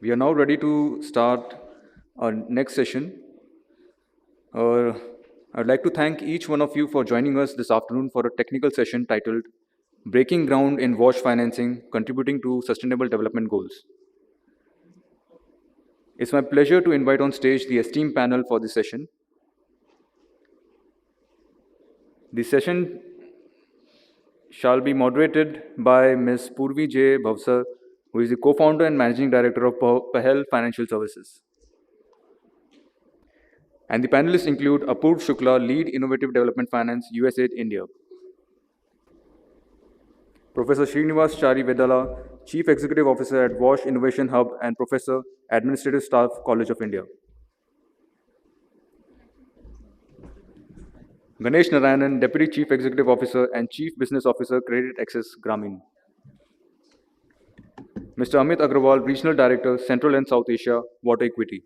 We are now ready to start our next session. I'd like to thank each one of you for joining us this afternoon for a technical session titled Breaking Ground in Wash Financing, Contributing to Sustainable Development Goals. It's my pleasure to invite on stage the esteemed panel for this session. The session shall be moderated by Ms. Purvi J. Bhavsar, who is the co-founder and managing director of Pahel Financial Services. And the panelists include Apurv Shukla, Lead Innovative Development Finance, USAID, India. Professor Srinivas Chari Vedala, Chief Executive Officer at WASH Innovation Hub and Professor, Administrative Staff, College of India. Ganesh Narayanan, Deputy Chief Executive Officer and Chief Business Officer, Credit Access Grameen. Mr. Amit Agrawal, Regional Director, Central and South Asia, Water Equity.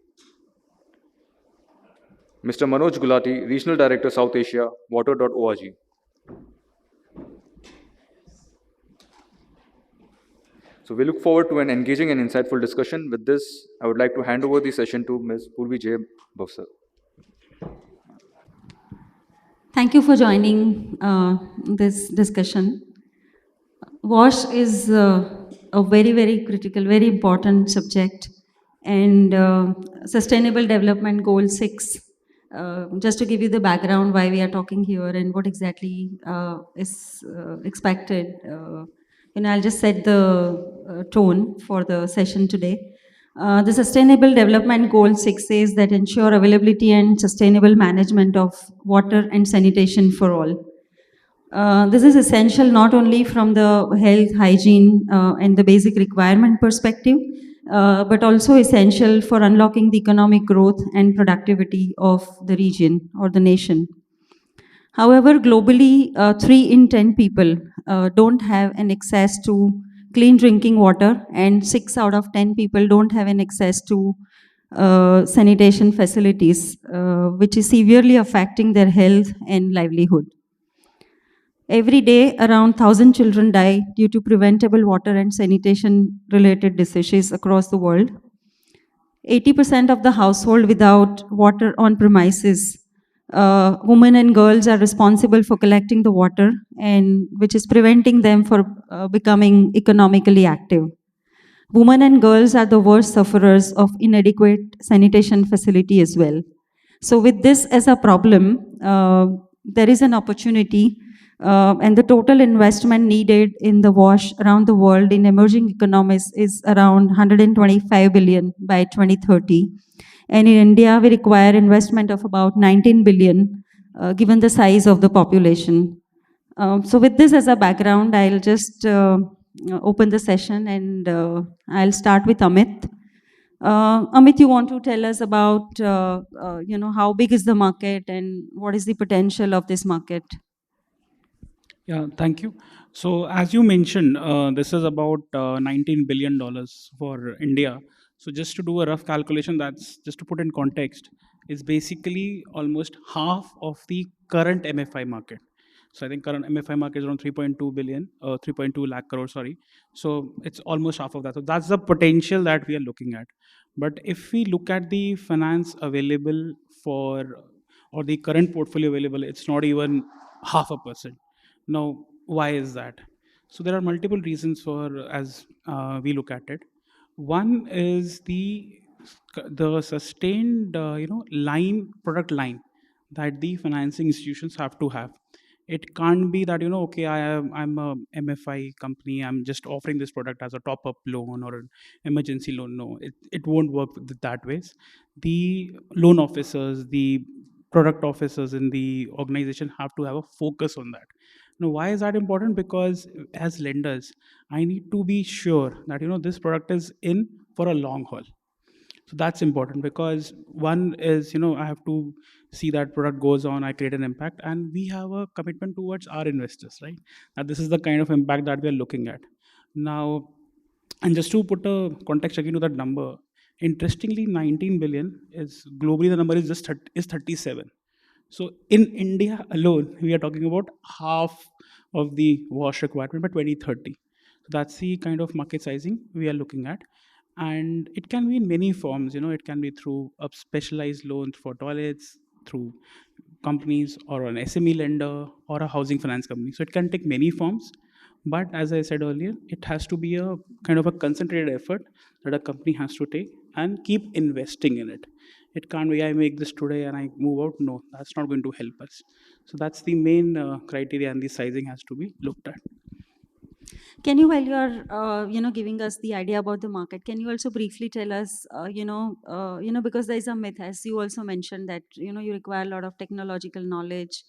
Mr. Manoj Gulati, Regional Director, South Asia, Water.org. So we look forward to an engaging and insightful discussion. With this, I would like to hand over the session to Ms. Purvi J. Bhavsar. Thank you for joining this discussion. WASH is a very, very critical, very important subject, and Sustainable Development Goal 6. Just to give you the background why we are talking here and what exactly is expected, I'll just set the tone for the session today. The Sustainable Development Goal 6 says that ensure availability and sustainable management of water and sanitation for all. This is essential not only from the health, hygiene, and the basic requirement perspective, but also essential for unlocking the economic growth and productivity of the region or the nation. However, globally, 3 in 10 people don't have an access to clean drinking water, and 6 out of 10 people don't have an access to sanitation facilities, which is severely affecting their health and livelihood. Every day, around 1,000 children die due to preventable water and sanitation related diseases across the world. 80% of the household without water on premises, women and girls are responsible for collecting the water, and which is preventing them from becoming economically active. Women and girls are the worst sufferers of inadequate sanitation facility as well. So with this as a problem, there is an opportunity, and the total investment needed in the WASH around the world in emerging economies is around 125 billion by 2030. And in India, we require investment of about 19 billion, given the size of the population. So with this as a background, I'll just open the session, and I'll start with Amit. Amit, you want to tell us about, how big is the market and what is the potential of this market? Yeah, thank you. So as you mentioned, this is about $19 billion for India. So just to do a rough calculation, that's just to put in context, is basically almost half of the current MFI market. So I think current MFI market is around 3.2 billion, 3.2 lakh crore, sorry. So it's almost half of that. So that's the potential that we are looking at. But if we look at the finance available for, or the current portfolio available, it's not even 0.5%. Now, why is that? So there are multiple reasons for as we look at it. One is the sustained product line that the financing institutions have to have. It can't be that okay, I'm a MFI company, I'm just offering this product as a top up loan or an emergency loan. No, it won't work that ways. The loan officers, the product officers in the organization have to have a focus on that. Now, why is that important? Because as lenders, I need to be sure that this product is in for a long haul. So that's important, because one is I have to see that product goes on, I create an impact, and we have a commitment towards our investors, right? That this is the kind of impact that we are looking at now. And just to put a context again to that number, interestingly, 19 billion is globally, the number is just 37. So in India alone, we are talking about half of the WASH requirement by 2030. So that's the kind of market sizing we are looking at. and it can be in many forms. It can be through a specialized loan for toilets, through companies, or an SME lender, or a housing finance company. So it can take many forms, but as I said earlier, it has to be a kind of a concentrated effort that a company has to take and keep investing in it. It can't be I make this today and I move out. No, that's not going to help us. So that's the main criteria, and the sizing has to be looked at. Can you, while you're, giving us the idea about the market, can you also briefly tell us, because there is a myth, as you also mentioned, that, you require a lot of technological knowledge.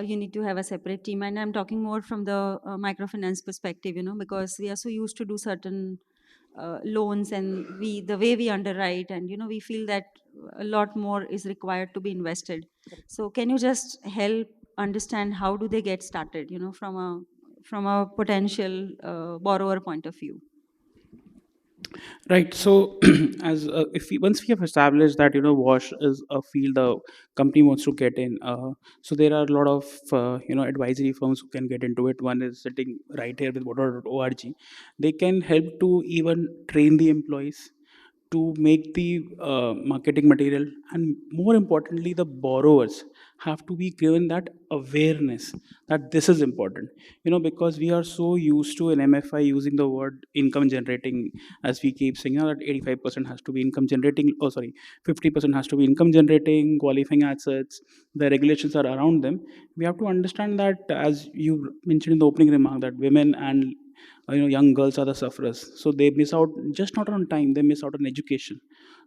You need to have a separate team. And I'm talking more from the microfinance perspective, because we are so used to do certain loans, and the way we underwrite, and, we feel that a lot more is required to be invested. So can you just help understand how do they get started, from a potential borrower point of view? Right. So, as if we, once we have established that wash is a field the company wants to get in, so there are a lot of advisory firms who can get into it. One is sitting right here with water.org. They can help to even train the employees to make the marketing material, and more importantly, the borrowers have to be given that awareness that this is important. Because we are so used to in MFI using the word income generating, as we keep saying, that 85% has to be income generating, oh sorry, 50% has to be income generating, qualifying assets, the regulations are around them. We have to understand that, as you mentioned in the opening remark, that women and young girls are the sufferers, so they miss out, just not on time, they miss out on education.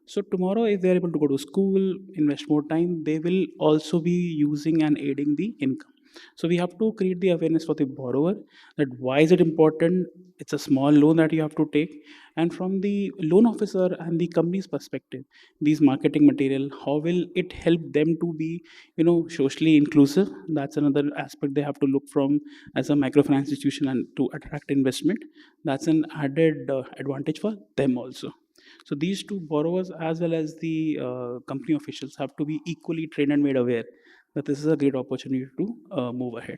So tomorrow, if they are able to go to school, invest more time, they will also be using and aiding the income. So we have to create the awareness for the borrower, that why is it important. It's a small loan that you have to take. And from the loan officer and the company's perspective, these marketing material, how will it help them to be socially inclusive? That's another aspect they have to look from as a microfinance institution, and to attract investment, that's an added advantage for them also. So these two borrowers as well as the company officials have to be equally trained and made aware that this is a great opportunity to move ahead.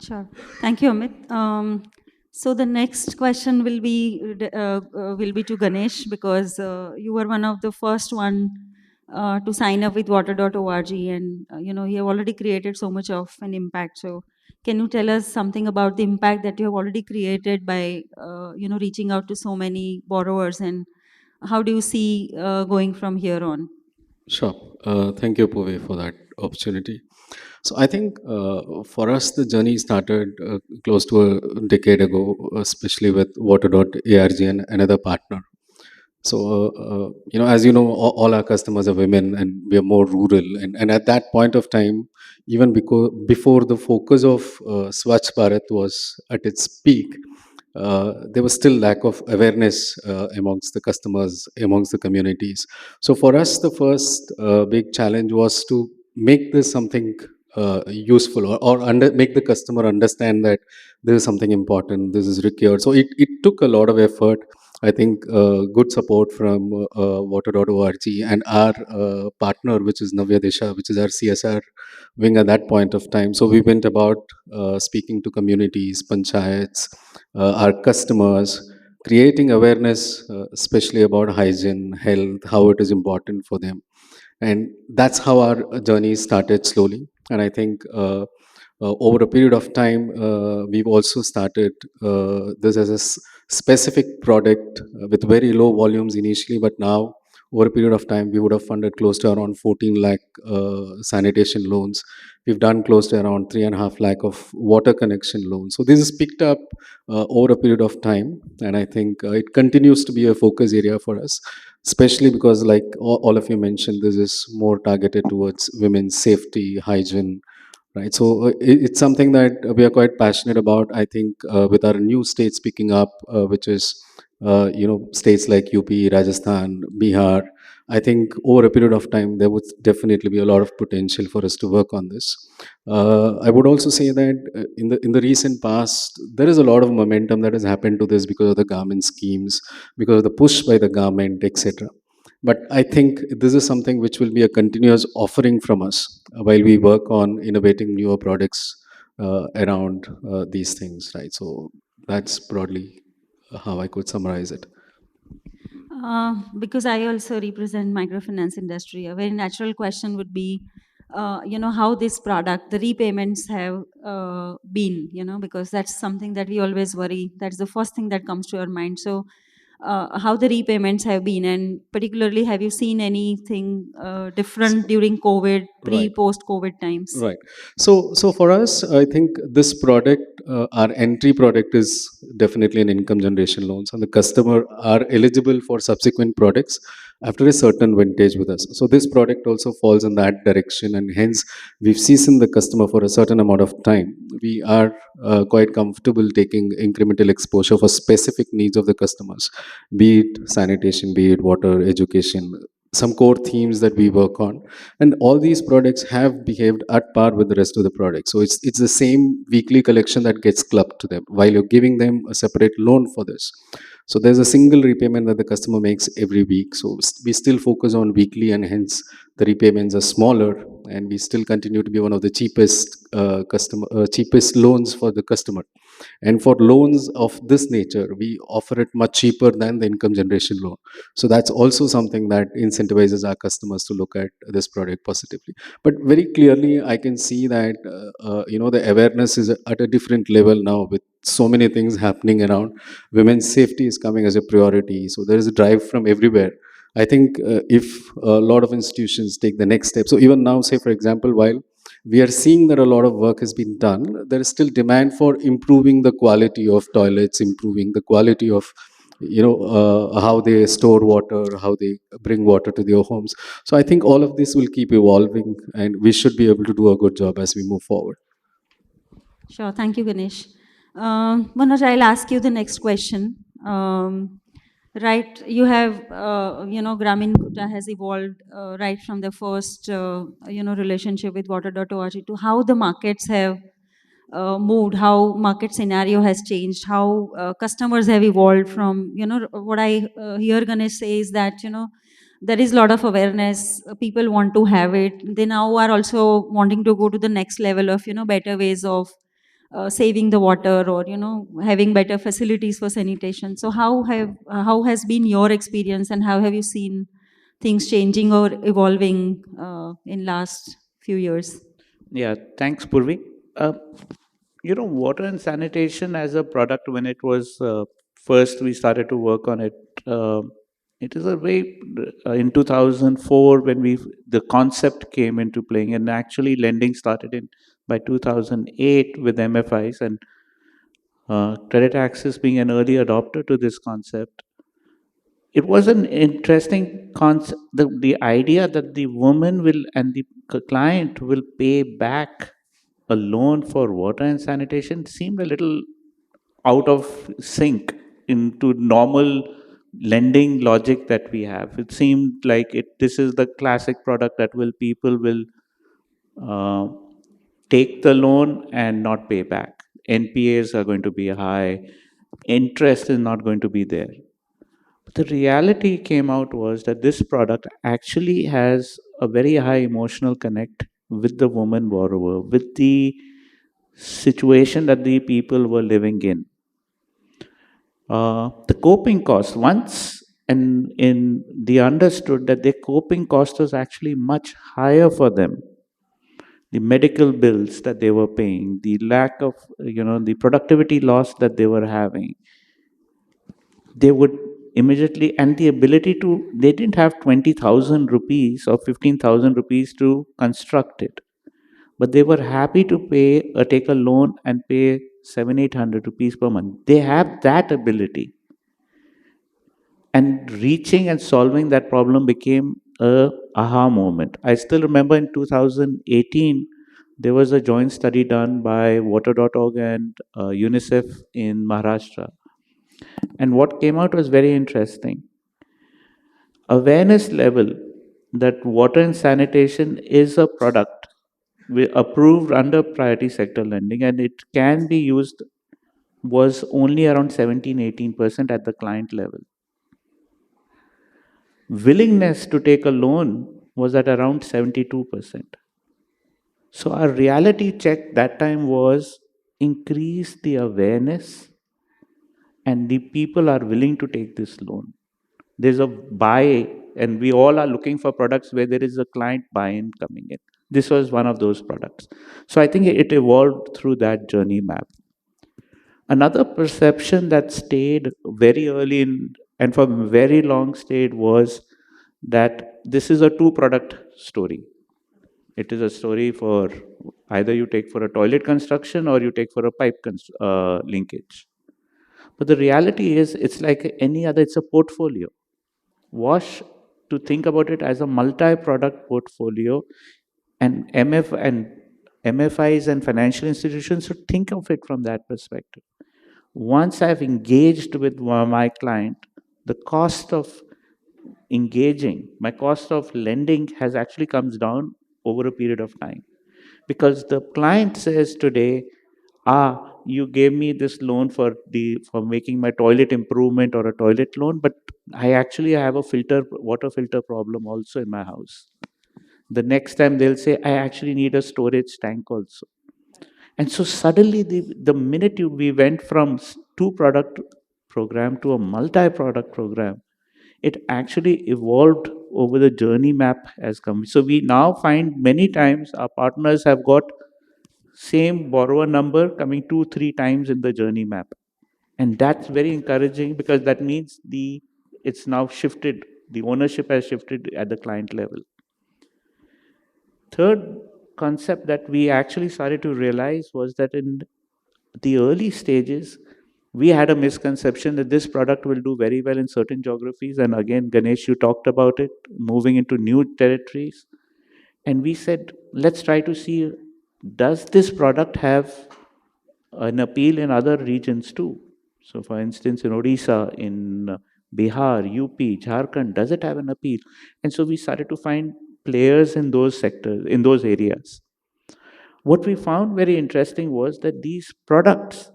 Sure. Thank you, Amit. So the next question will be to Ganesh, because you were one of the first one to sign up with water.org, and you have already created so much of an impact. So can you tell us something about the impact that you have already created by reaching out to so many borrowers, and how do you see going from here on? Sure. Thank you, Pove, for that opportunity. So I think for us, the journey started close to a decade ago, especially with Water.org and another partner. So, as you know, all our customers are women and we are more rural. And at that point of time, even because before the focus of Swachh Bharat was at its peak, there was still lack of awareness amongst the customers, amongst the communities. So for us, the first big challenge was to make this something useful, or make the customer understand that this is something important, this is required. So it took a lot of effort. I think good support from water.org and our partner, which is Navya Desha, which is our CSR wing at that point of time. So we went about speaking to communities, panchayats, our customers, creating awareness, especially about hygiene, health, how it is important for them. And that's how our journey started slowly. And I think over a period of time, we've also started this as a specific product with very low volumes initially, but now over a period of time, we would have funded close to around 14 lakh sanitation loans. We've done close to around 3.5 lakh of water connection loans. So this is picked up over a period of time, and I think it continues to be a focus area for us, especially because, like all of you mentioned, this is more targeted towards women's safety, hygiene, right? So it's something that we are quite passionate about. I think with our new states picking up, which is states like UP, Rajasthan, Bihar. I think over a period of time there would definitely be a lot of potential for us to work on this. I would also say that in the recent past there is a lot of momentum that has happened to this because of the government schemes, because of the push by the government, etc. But I think this is something which will be a continuous offering from us while we work on innovating newer products around these things, right? So that's broadly how I could summarize it. Because I also represent microfinance industry, a very natural question would be, how this product, the repayments have been, because that's something that we always worry. That's the first thing that comes to our mind. So, how the repayments have been, and particularly, have you seen anything different during COVID, Right. post COVID times? Right. So for us, I think this product, our entry product is definitely an income generation loans, and the customer are eligible for subsequent products after a certain vintage with us. So this product also falls in that direction, and hence we've seasoned the customer for a certain amount of time. We are quite comfortable taking incremental exposure for specific needs of the customers, be it sanitation, be it water, education, some core themes that we work on, and all these products have behaved at par with the rest of the products. So it's the same weekly collection that gets clubbed to them while you're giving them a separate loan for this. So there's a single repayment that the customer makes every week. So we still focus on weekly, and hence the repayments are smaller, and we still continue to be one of the cheapest loans for the customer. And for loans of this nature, we offer it much cheaper than the income generation loan. So that's also something that incentivizes our customers to look at this product positively. But very clearly, I can see that the awareness is at a different level now, with so many things happening around. Women's safety is coming as a priority. So there is a drive from everywhere. I think if a lot of institutions take the next step, so even now, say for example, while we are seeing that a lot of work has been done, there is still demand for improving the quality of toilets, improving the quality of how they store water, how they bring water to their homes. So I think all of this will keep evolving, and we should be able to do a good job as we move forward. Sure. Thank you, Ganesh. Manoj, I'll ask you the next question. Right, you have, Gramin Kuta has evolved right from the first, relationship with water.org to how the markets have moved, how market scenario has changed, how customers have evolved from, what I hear Ganesh say is that, there is a lot of awareness, people want to have it. They now are also wanting to go to the next level of, better ways of saving the water, or having better facilities for sanitation. So how has been your experience, and how have you seen things changing or evolving in last few years? Yeah, thanks, Purvi. Uh, water and sanitation as a product, when it was first we started to work on it, uh, it is a way in 2004 when the concept came into playing, and actually lending started in by 2008 with MFIs, and Credit Access being an early adopter to this concept. It was an interesting concept. The idea that the woman will and the client will pay back a loan for water and sanitation seemed a little out of sync into normal lending logic that we have. It seemed like this is the classic product that people will uh, take the loan and not pay back. NPAs are going to be high, interest is not going to be there. But the reality came out was that this product actually has a very high emotional connect with the woman borrower, with the situation that the people were living in. The coping cost, once and in they understood that their coping cost was actually much higher for them. The medical bills that they were paying, the lack of, the productivity loss that they were having, they would immediately, and the ability to, they didn't have 20,000 rupees or 15,000 rupees to construct it, but they were happy to pay or take a loan and pay 700-800 rupees per month. They have that ability, and reaching and solving that problem became a aha moment. I still remember in 2018 there was a joint study done by water.org and UNICEF in Maharashtra, and what came out was very interesting. Awareness level that water and sanitation is a product approved under priority sector lending, and it can be used, was only around 17-18% at the client level. Willingness to take a loan was at around 72%. So our reality check that time was increase the awareness, and the people are willing to take this loan. There's a buy, and we all are looking for products where there is a client buy-in coming in. This was one of those products. So I think it evolved through that journey map. Another perception that stayed very early in and for very long stayed was that this is a two product story. It is a story for either you take for a toilet construction or you take for a pipe linkage. But the reality is, it's like any other, it's a portfolio. Wash, to think about it as a multi-product portfolio, and MFIs and financial institutions should think of it from that perspective. Once I've engaged with my client, the cost of engaging, my cost of lending has actually comes down over a period of time. Because the client says today, you gave me this loan for making my toilet improvement or a toilet loan, but I actually have a water filter problem also in my house. The next time they'll say, I actually need a storage tank also. And so suddenly, the minute we went from two product program to a multi-product program, it actually evolved over the journey map has come. So we now find many times our partners have got same borrower number coming 2-3 times in the journey map, and that's very encouraging because that means it's now shifted. The ownership has shifted at the client level. Third concept that we actually started to realize was that in the early stages, we had a misconception that this product will do very well in certain geographies. And again, Ganesh, you talked about it, moving into new territories. And we said, let's try to see, does this product have an appeal in other regions too? So, for instance, in Odisha, in Bihar, UP, Jharkhand, does it have an appeal? And so we started to find players in those sectors, in those areas. What we found very interesting was that these products,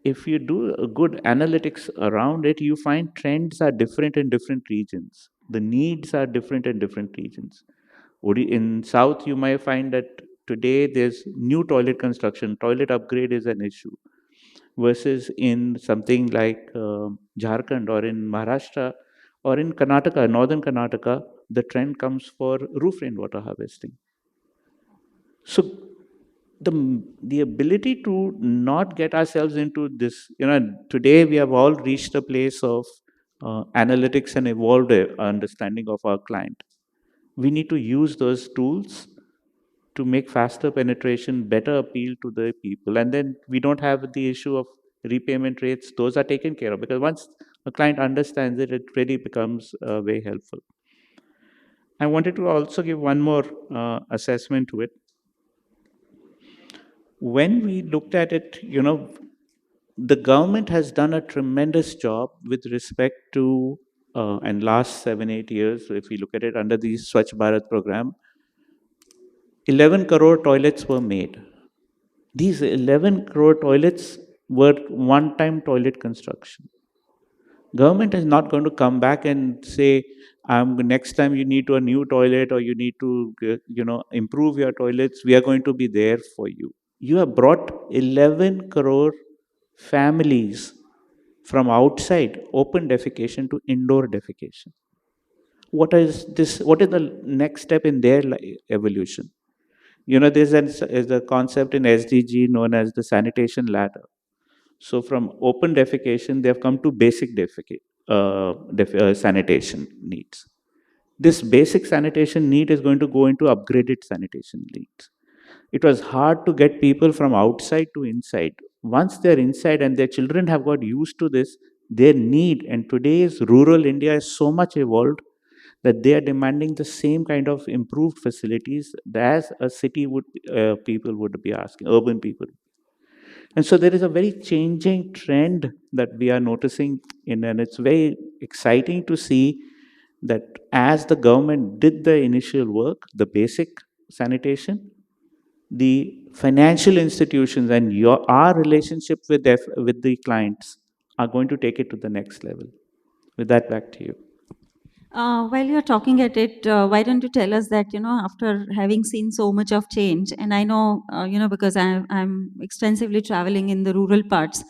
if you do a good analytics around it, you find trends are different in different regions. The needs are different in different regions. In South, you might find that today there's new toilet construction, toilet upgrade is an issue, versus in something like Jharkhand or in Maharashtra or in Karnataka, northern Karnataka, the trend comes for roof rainwater harvesting. So the ability to not get ourselves into this, today we have all reached a place of analytics and evolved understanding of our client. We need to use those tools to make faster penetration, better appeal to the people, and then we don't have the issue of repayment rates. Those are taken care of because once a client understands it, it really becomes very helpful. I wanted to also give one more assessment to it. When we looked at it, the government has done a tremendous job with respect to, and last 7-8 years, if we look at it under the Swachh Bharat program, 11 crore toilets were made. These 11 crore toilets were one-time toilet construction. Government is not going to come back and say, next time you need a new toilet or you need to, improve your toilets, we are going to be there for you. You have brought 11 crore families from outside open defecation to indoor defecation. What is this? What is the next step in their evolution? There's a concept in SDG known as the sanitation ladder. So from open defecation, they have come to basic sanitation needs. This basic sanitation need is going to go into upgraded sanitation needs. It was hard to get people from outside to inside. Once they're inside and their children have got used to this, their need, and today's rural India is so much evolved that they are demanding the same kind of improved facilities as a city people would be asking, urban people. And so there is a very changing trend that we are noticing and it's very exciting to see that as the government did the initial work, the basic sanitation, the financial institutions and our relationship with the clients are going to take it to the next level. With that, back to you. While you're talking at it, why don't you tell us that, after having seen so much of change, and I know, because I'm extensively traveling in the rural parts,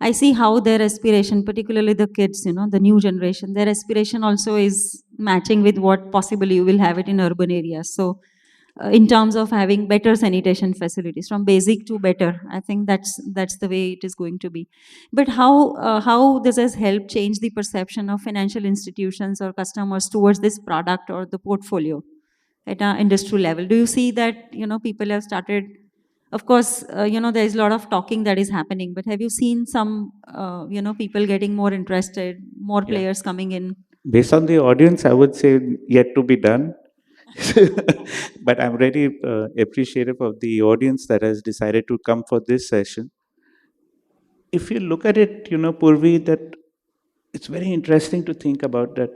I see how their aspiration, particularly the kids, the new generation, their aspiration also is matching with what possibly you will have it in urban areas. So, in terms of having better sanitation facilities, from basic to better, I think that's the way it is going to be. But how this has helped change the perception of financial institutions or customers towards this product or the portfolio at an industry level? Do you see that people have started? Of course, there is a lot of talking that is happening, but have you seen some, people getting more interested, more Yeah. players coming in? Based on the audience, I would say yet to be done. But I'm really appreciative of the audience that has decided to come for this session. If you look at it, Purvi, that it's very interesting to think about that.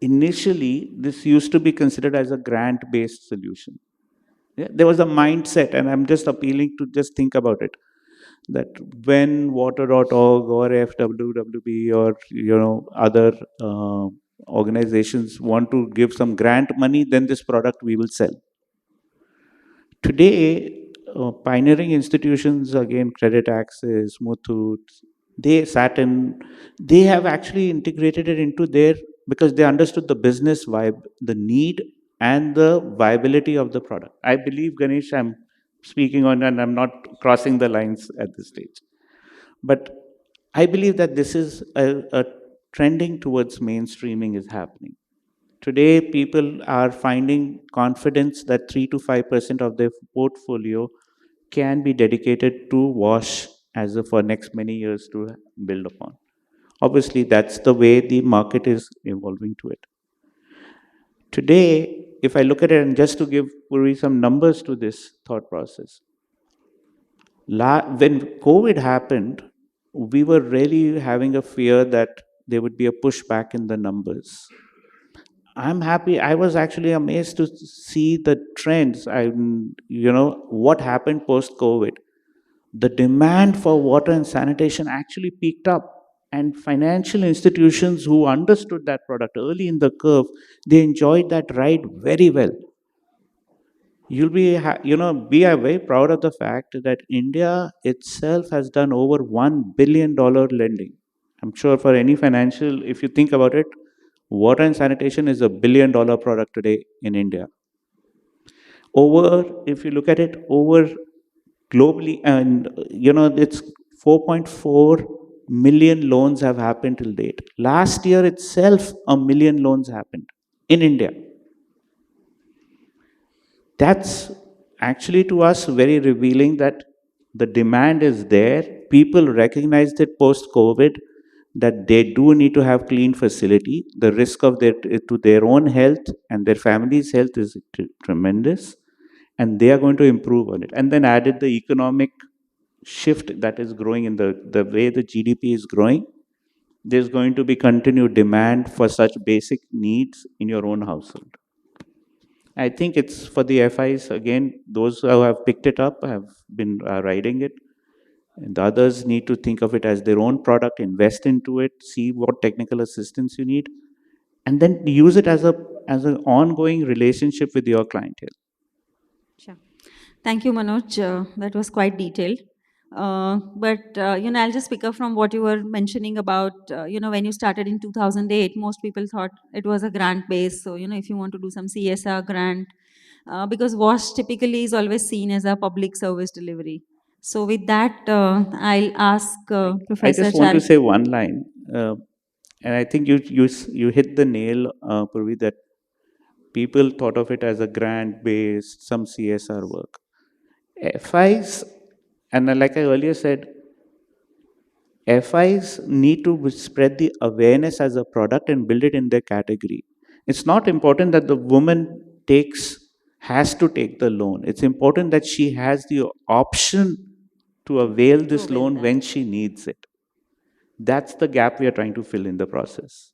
Initially, this used to be considered as a grant-based solution. Yeah, there was a mindset, and I'm just appealing to just think about it. That when water.org or FWWB or other organizations want to give some grant money, then this product we will sell. Today, pioneering institutions, again, Credit Access, Muthoot, Saturn, they have actually integrated it into their, because they understood the business vibe, the need and the viability of the product. I believe, Ganesh, I'm speaking on, and I'm not crossing the lines at this stage. But I believe that this is a trending towards mainstreaming is happening. Today, people are finding confidence that 3 to 5% of their portfolio can be dedicated to wash as a, for next many years to build upon. Obviously, that's the way the market is evolving to it. Today, if I look at it, and just to give Puri some numbers to this thought process, when COVID happened, we were really having a fear that there would be a pushback in the numbers. I'm happy. I was actually amazed to see the trends. What happened post COVID. The demand for water and sanitation actually peaked up. And financial institutions who understood that product early in the curve, they enjoyed that ride very well. You'll be, be very proud of the fact that India itself has done over $1 billion lending. I'm sure for any financial, if you think about it, water and sanitation is $1 billion product today in India. If you look at it over globally, and it's 4.4 million loans have happened till date. Last year itself, 1 million loans happened in India. That's actually to us very revealing that the demand is there. People recognized it post COVID that they do need to have clean facility. The risk of to their own health and their family's health is tremendous, and they are going to improve on it. And then added the economic shift that is growing in the way the GDP is growing. There's going to be continued demand for such basic needs in your own household. I think it's for the FIs, again, those who have picked it up have been riding it. And the others need to think of it as their own product, invest into it, see what technical assistance you need, and then use it as an ongoing relationship with your clientele. Sure. Thank you, Manoj. That was quite detailed. But I'll just pick up from what you were mentioning about, when you started in 2008, most people thought it was a grant base. So, if you want to do some CSR grant, because WASH typically is always seen as a public service delivery. So with that, I'll ask Professor I just want to Chari. say one line, and I think you hit the nail, Purvi, that people thought of it as a grant-based, some CSR work. FIs, and like I earlier said, FIs need to spread the awareness as a product and build it in their category. It's not important that the woman has to take the loan. It's important that she has the option to avail this loan when she needs it. That's the gap we are trying to fill in the process.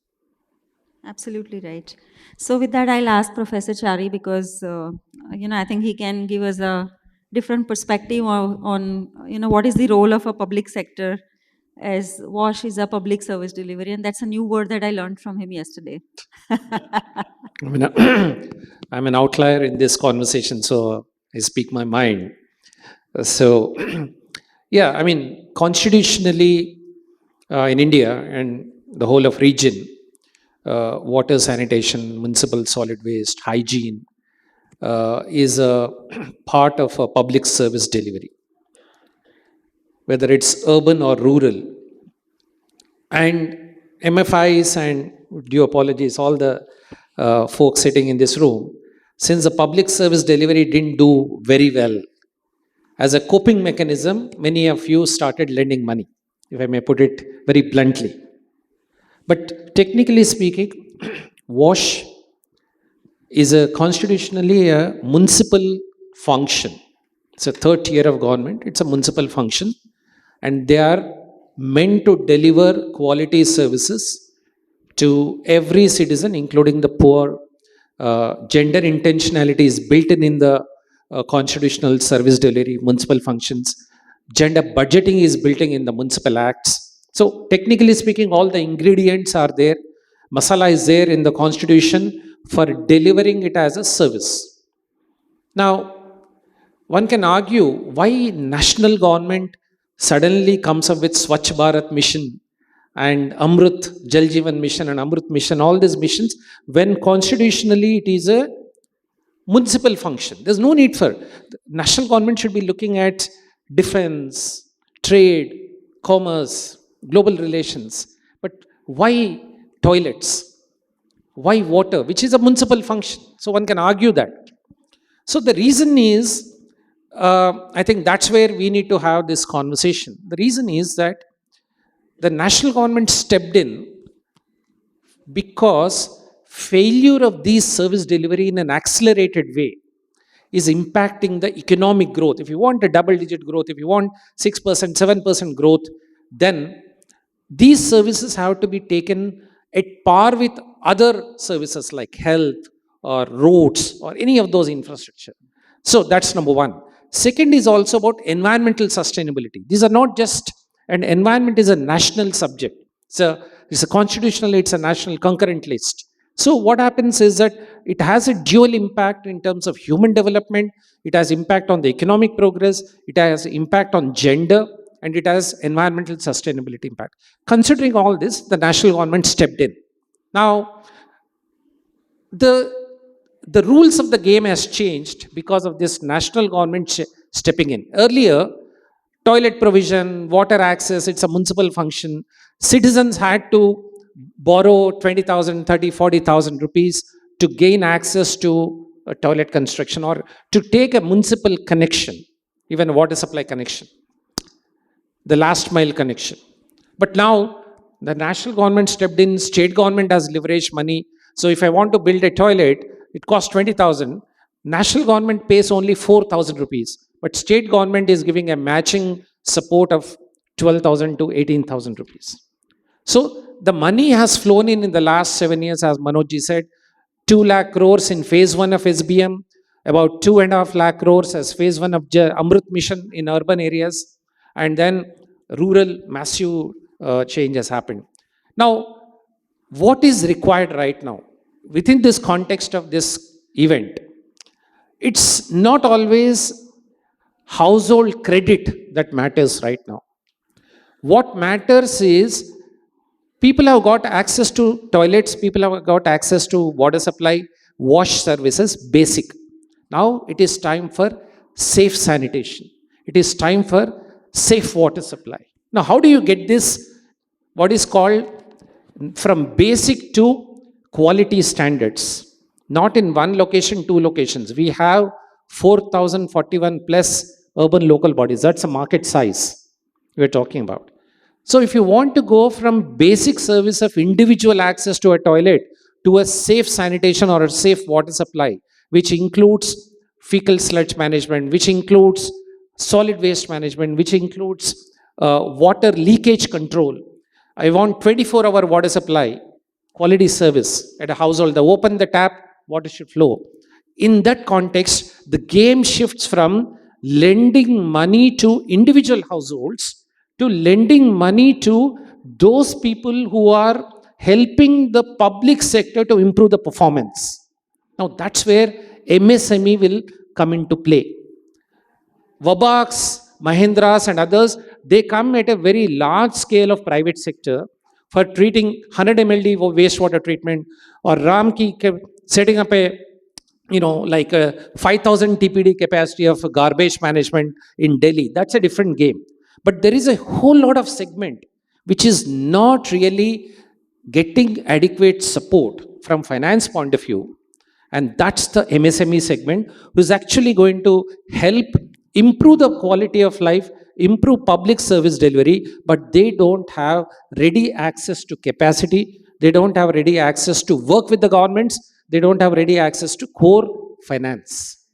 Absolutely right. So with that, I'll ask Professor Chari because, I think he can give us a different perspective on, what is the role of a public sector, as WASH is a public service delivery. And that's a new word that I learned from him yesterday. I mean, I'm an outlier in this conversation, so I speak my mind. So, Yeah, I mean, constitutionally in India and the whole of region, water, sanitation, municipal solid waste, hygiene is a part of a public service delivery, whether it's urban or rural. And MFIs and due apologies, all the folks sitting in this room, since the public service delivery didn't do very well, as a coping mechanism, many of you started lending money, if I may put it very bluntly. But technically speaking, WASH is a constitutionally a municipal function. It's a third tier of government. It's a municipal function, and they are meant to deliver quality services to every citizen, including the poor. Gender intentionality is built in the constitutional service delivery, municipal functions. Gender budgeting is built in the municipal acts. So, technically speaking, all the ingredients are there. Masala is there in the constitution for delivering it as a service. Now, one can argue why national government suddenly comes up with Swachh Bharat mission and Amrut Jal Jeevan mission and Amrut mission, all these missions, when constitutionally it is a municipal function. There's no need for national government should be looking at defense, trade, commerce, global relations. But why toilets? Why water, which is a municipal function? So one can argue that. So the reason is, I think that's where we need to have this conversation. The reason is that the national government stepped in because failure of these service delivery in an accelerated way is impacting the economic growth. If you want a double digit growth, if you want 6%, 7% growth, then these services have to be taken at par with other services like health or roads or any of those infrastructure. So that's number one. Second is also about environmental sustainability. These are not just, and environment is a national subject. It's a constitutional, it's a national concurrent list. So what happens is that it has a dual impact in terms of human development, it has impact on the economic progress, it has impact on gender, and it has environmental sustainability impact. Considering all this, the national government stepped in. Now, the rules of the game has changed because of this national government stepping in. Earlier, toilet provision, water access, it's a municipal function. Citizens had to borrow 20,000, 30, 40,000 rupees to gain access to a toilet construction or to take a municipal connection, even a water supply connection, the last mile connection. But now the national government stepped in, state government has leveraged money. So if I want to build a toilet, it costs 20,000. National government pays only 4,000 rupees, but state government is giving a matching support of 12,000 to 18,000 rupees. So the money has flown in the last 7 years, as Manoj said, 2 lakh crores in phase 1 of SBM, about 2.5 lakh crores as phase 1 of Amrut mission in urban areas, and then rural massive change has happened. Now, what is required right now within this context of this event? It's not always household credit that matters right now. What matters is people have got access to toilets, people have got access to water supply, wash services, basic. Now it is time for safe sanitation. It is time for safe water supply. Now, how do you get this, what is called from basic to quality standards? Not in one location, two locations. We have 4,041 plus urban local bodies. That's a market size we're talking about. So if you want to go from basic service of individual access to a toilet to a safe sanitation or a safe water supply, which includes fecal sludge management, which includes solid waste management, which includes water leakage control. I want 24-hour water supply, quality service at a household. They open the tap, water should flow. In that context, the game shifts from lending money to individual households to lending money to those people who are helping the public sector to improve the performance. Now that's where MSME will come into play. WABACS, Mahindras and others, they come at a very large scale of private sector for treating 100 mld of wastewater treatment, or Ramki setting up a like a 5,000 TPD capacity of garbage management in Delhi. That's a different game. But there is a whole lot of segment which is not really getting adequate support from finance point of view. And that's the MSME segment, who is actually going to help improve the quality of life, improve public service delivery, but they don't have ready access to capacity. They don't have ready access to work with the governments. They don't have ready access to core finance.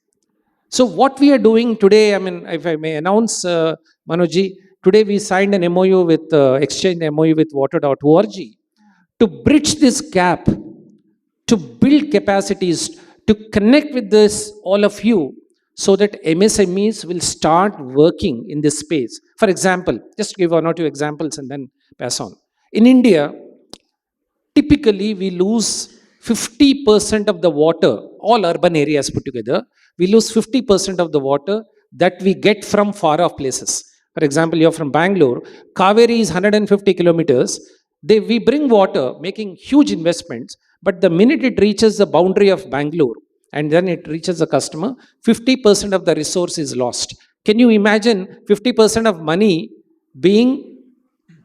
So what we are doing today, I mean, if I may announce, Manojji, today we signed an MOU with, exchange MOU with water.org to bridge this gap, to build capacities, to connect with this, all of you, so that MSMEs will start working in this space. For example, just give one or two examples and then pass on. In India, typically we lose 50% of the water, all urban areas put together, we lose 50% of the water that we get from far off places. For example, you're from Bangalore, Kaveri is 150 kilometers. We bring water, making huge investments, but the minute it reaches the boundary of Bangalore and then it reaches the customer, 50% of the resource is lost. Can you imagine 50% of money being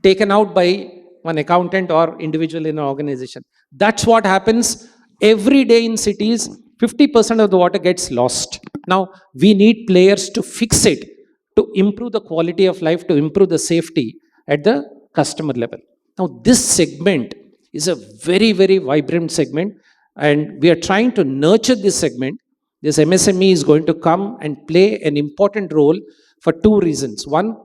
taken out by one accountant or individual in an organization? That's what happens every day in cities. 50% of the water gets lost. Now, we need players to fix it, to improve the quality of life, to improve the safety at the customer level. Now, this segment is a very, very vibrant segment, and we are trying to nurture this segment. This MSME is going to come and play an important role for two reasons. One,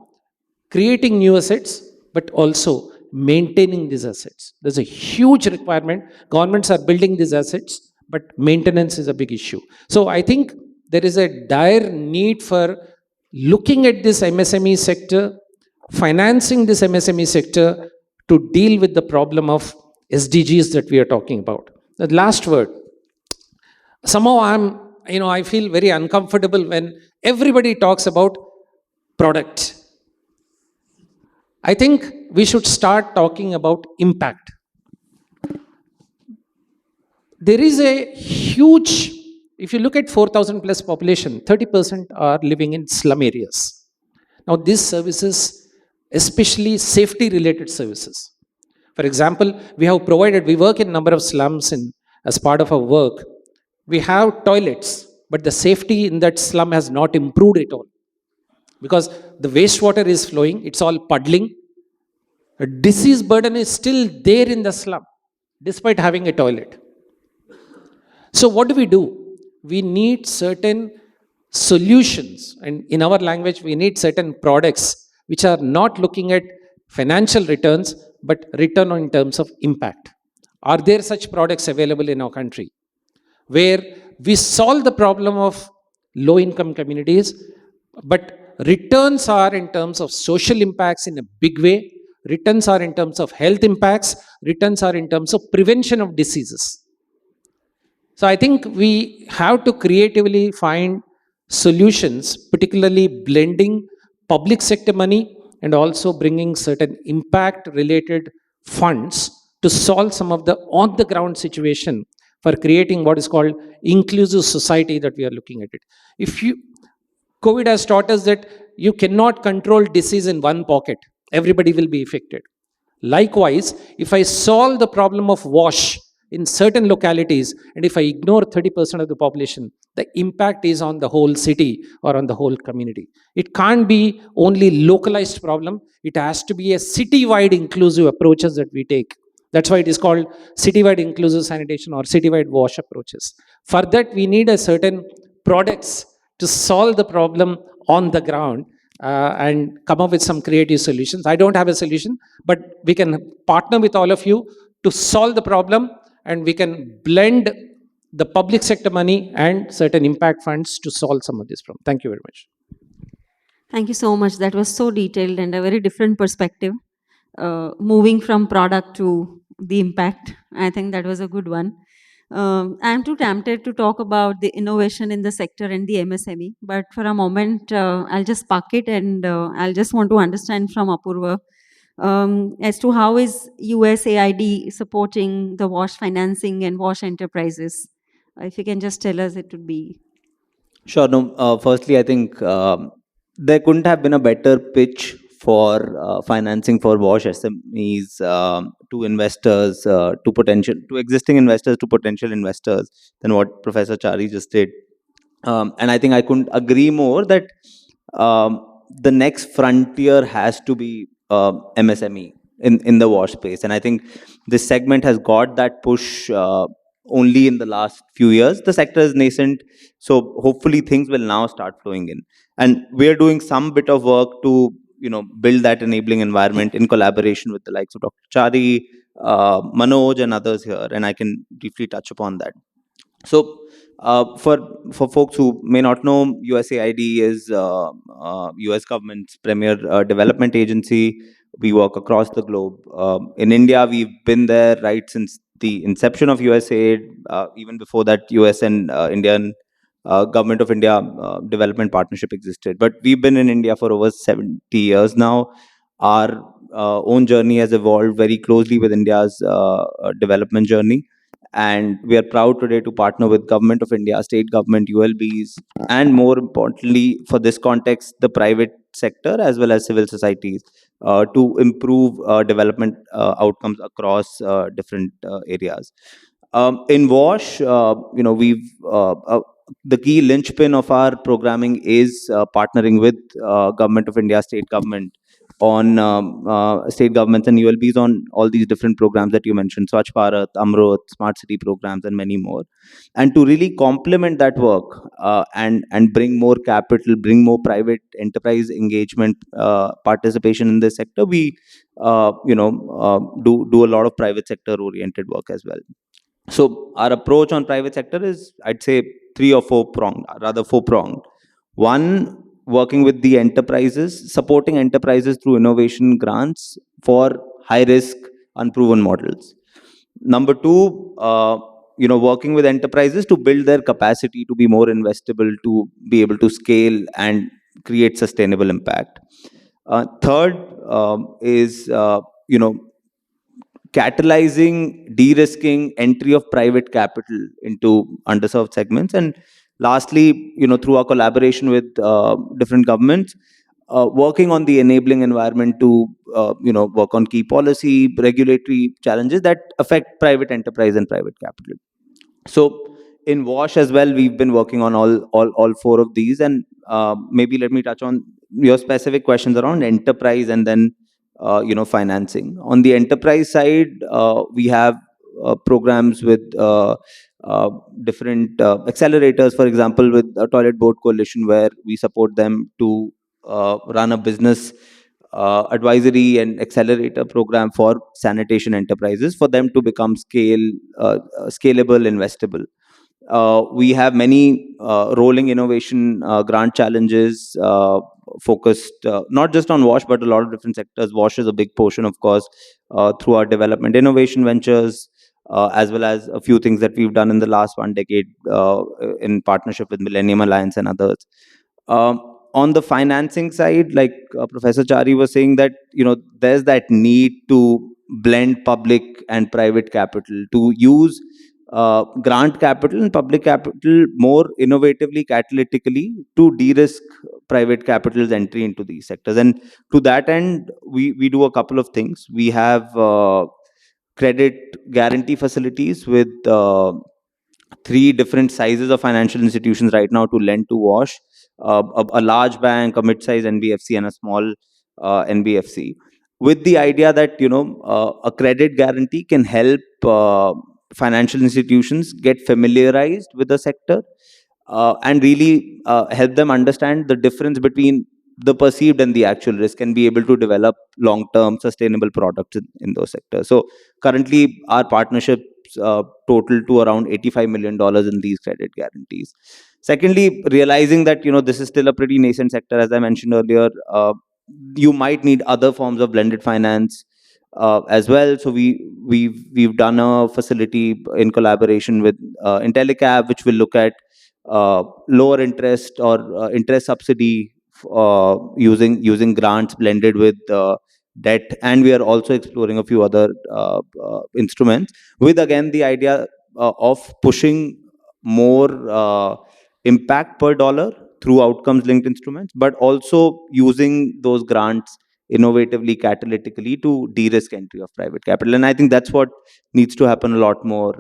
creating new assets, but also maintaining these assets. There's a huge requirement. Governments are building these assets, but maintenance is a big issue. So I think there is a dire need for looking at this MSME sector, financing this MSME sector to deal with the problem of SDGs that we are talking about. The last word. Somehow I feel very uncomfortable when everybody talks about product. I think we should start talking about impact. There is a huge, if you look at 4,000 plus population, 30% are living in slum areas. Now these services, especially safety related services. For example, we work in a number of slums as part of our work. We have toilets, but the safety in that slum has not improved at all. Because the wastewater is flowing, it's all puddling. A disease burden is still there in the slum, despite having a toilet. So what do? We need certain solutions, and in our language, we need certain products which are not looking at financial returns, but return in terms of impact. Are there such products available in our country where we solve the problem of low-income communities, but returns are in terms of social impacts in a big way, returns are in terms of health impacts, returns are in terms of prevention of diseases. So I think we have to creatively find solutions, particularly blending public sector money and also bringing certain impact related funds to solve some of the on the ground situation for creating what is called inclusive society that we are looking at it. COVID has taught us that you cannot control disease in one pocket. Everybody will be affected. Likewise, if I solve the problem of wash in certain localities, and if I ignore 30% of the population, the impact is on the whole city or on the whole community. It can't be only localized problem. It has to be a city-wide inclusive approaches that we take. That's why it is called city-wide inclusive sanitation or city-wide wash approaches. For that, we need a certain products to solve the problem on the ground and come up with some creative solutions. I don't have a solution, but we can partner with all of you to solve the problem, and we can blend the public sector money and certain impact funds to solve some of this problem. Thank you very much. Thank you so much. That was so detailed and a very different perspective. Moving from product to the impact. I think that was a good one. I'm too tempted to talk about the innovation in the sector and the MSME, but for a moment, I'll just park it, and I'll just want to understand from Apurva as to how is USAID supporting the WASH financing and WASH enterprises. If you can just tell us, it would be. Sure. No, firstly, I think there couldn't have been a better pitch for financing for WASH SMEs to investors, to existing investors, to potential investors than what Professor Chari just did. And I think I couldn't agree more that the next frontier has to be MSME in the WASH space. And I think this segment has got that push only in the last few years. The sector is nascent, so hopefully things will now start flowing in. And we're doing some bit of work to build that enabling environment in collaboration with the likes of Dr. Chari, Manoj, and others here. And I can briefly touch upon that. So, for folks who may not know, USAID is US government's premier development agency. We work across the globe. In India, we've been there right since the inception of USAID. Even before that, US and Indian Government of India development partnership existed. But we've been in India for over 70 years now. Our own journey has evolved very closely with India's development journey, and we are proud today to partner with Government of India, state government, ULBs, and more importantly, for this context, the private sector as well as civil societies to improve development outcomes across different areas. In WASH, we've the key linchpin of our programming is partnering with Government of India, state government, on state governments and ULBs on all these different programs that you mentioned, Swachh Bharat, Amrut, Smart City programs, and many more. And to really complement that work and bring more capital, bring more private enterprise engagement, participation in this sector, we do a lot of private sector oriented work as well. So our approach on private sector is, I'd say, four pronged. One, working with the enterprises, supporting enterprises through innovation grants for high risk, unproven models. Number two, working with enterprises to build their capacity to be more investable, to be able to scale and create sustainable impact. Third is catalyzing, de-risking entry of private capital into underserved segments. And lastly, through our collaboration with different governments, working on the enabling environment to, work on key policy, regulatory challenges that affect private enterprise and private capital. So in WASH as well, we've been working on all four of these. And maybe let me touch on your specific questions around enterprise and then financing. On the enterprise side, we have programs with different accelerators, for example, with a Toilet Board Coalition, where we support them to run a business advisory and accelerator program for sanitation enterprises, for them to become scalable, investable. We have many rolling innovation grant challenges focused not just on WASH, but a lot of different sectors. WASH is a big portion, of course, through our development innovation ventures, as well as a few things that we've done in the last 1 decade in partnership with Millennium Alliance and others. On the financing side, like Professor Chari was saying, that there's that need to blend public and private capital, to use grant capital and public capital more innovatively, catalytically, to de-risk private capital's entry into these sectors. And to that end, we do a couple of things. We have credit guarantee facilities with 3 different sizes of financial institutions right now to lend to WASH: a large bank, a mid-size NBFC, and a small NBFC, with the idea that a credit guarantee can help financial institutions get familiarized with the sector and really help them understand the difference between the perceived and the actual risk, and be able to develop long-term sustainable products in those sectors. So currently, our partnerships total to around $85 million in these credit guarantees. Secondly, realizing that this is still a pretty nascent sector, as I mentioned earlier, you might need other forms of blended finance. as well. So we've done a facility in collaboration with Intellicab, which will look at lower interest or interest subsidy using grants blended with debt, and we are also exploring a few other instruments, with again the idea of pushing more impact per dollar through outcomes linked instruments, but also using those grants innovatively, catalytically, to de-risk entry of private capital. And I think that's what needs to happen a lot more.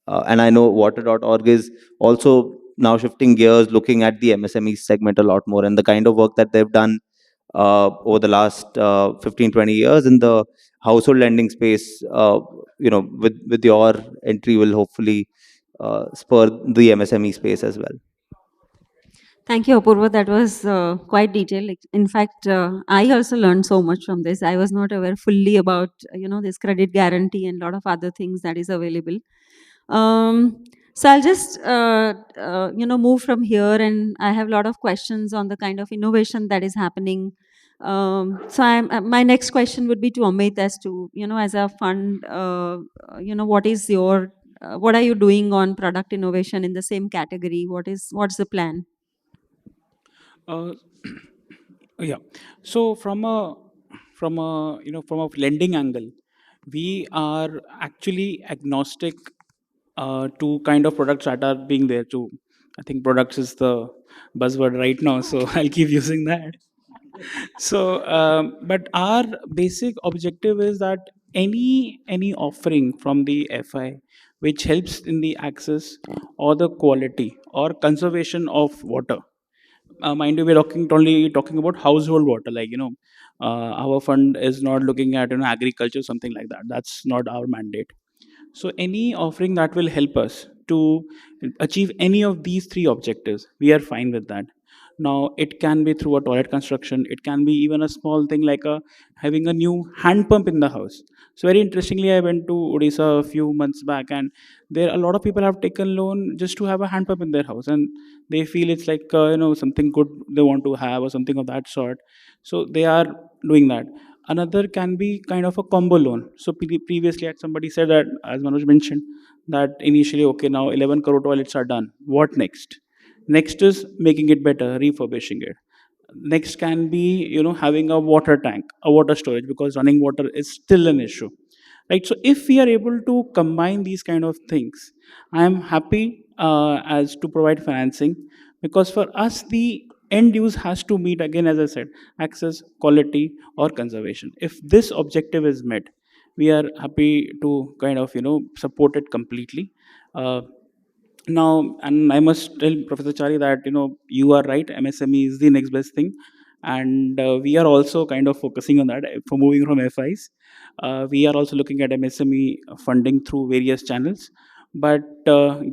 And I know water.org is also now shifting gears, looking at the MSME segment a lot more, and the kind of work that they've done over the last 15, 20 years in the household lending space, with your entry will hopefully spur the MSME space as well. Thank you, Apurva. That was quite detailed. In fact, I also learned so much from this. I was not aware fully about this credit guarantee and a lot of other things that is available. So I'll just move from here, and I have a lot of questions on the kind of innovation that is happening. My next question would be to Amit as to as a fund, what are you doing on product innovation in the same category? What's the plan? Uh, yeah. So from a lending angle, we are actually agnostic to kind of products that are being there too. I think products is the buzzword right now, so I'll keep using that. So, but our basic objective is that any offering from the FI which helps in the access or the quality or conservation of water. Mind you, we're only talking about household water, like our fund is not looking at agriculture, something like that. That's not our mandate. So any offering that will help us to achieve any of these three objectives, we are fine with that. Now it can be through a toilet construction, it can be even a small thing like having a new hand pump in the house. So very interestingly, I went to Odisha a few months back, and there a lot of people have taken loan just to have a hand pump in their house, and they feel it's like something good they want to have or something of that sort. So they are doing that. Another can be kind of a combo loan. So previously, had somebody said that, as Manoj mentioned, that initially, okay, now 11 crore toilets are done. What next? Next is making it better, refurbishing it. Next can be, having a water tank, a water storage, because running water is still an issue, right? So if we are able to combine these kind of things, I am happy as to provide financing, because for us the end use has to meet, again as I said, access, quality, or conservation. If this objective is met, we are happy to kind of support it completely. uh, Now, and I must tell Professor Chari that you are right. MSME is the next best thing, and we are also kind of focusing on that for moving from FIs. We are also looking at MSME funding through various channels, but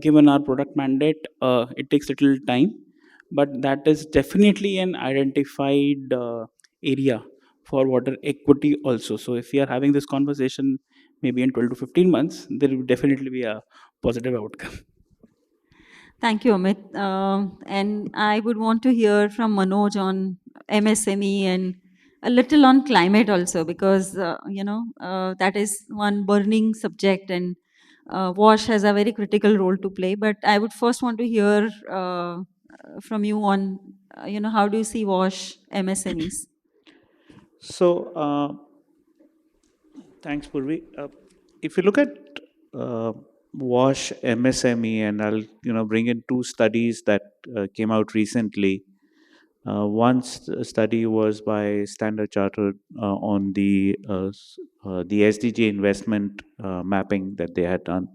given our product mandate, it takes little time. But that is definitely an identified area for water equity also. So if we are having this conversation maybe in 12 to 15 months, there will definitely be a positive outcome. Thank you, Amit. And I would want to hear from Manoj on MSME and a little on climate also, because that is one burning subject, and WASH has a very critical role to play. But I would first want to hear from you on how do you see WASH MSMEs? So, thanks, Purvi. If you look at WASH MSME, and I'll bring in two studies that came out recently. One study was by Standard Chartered on the SDG investment mapping that they had done.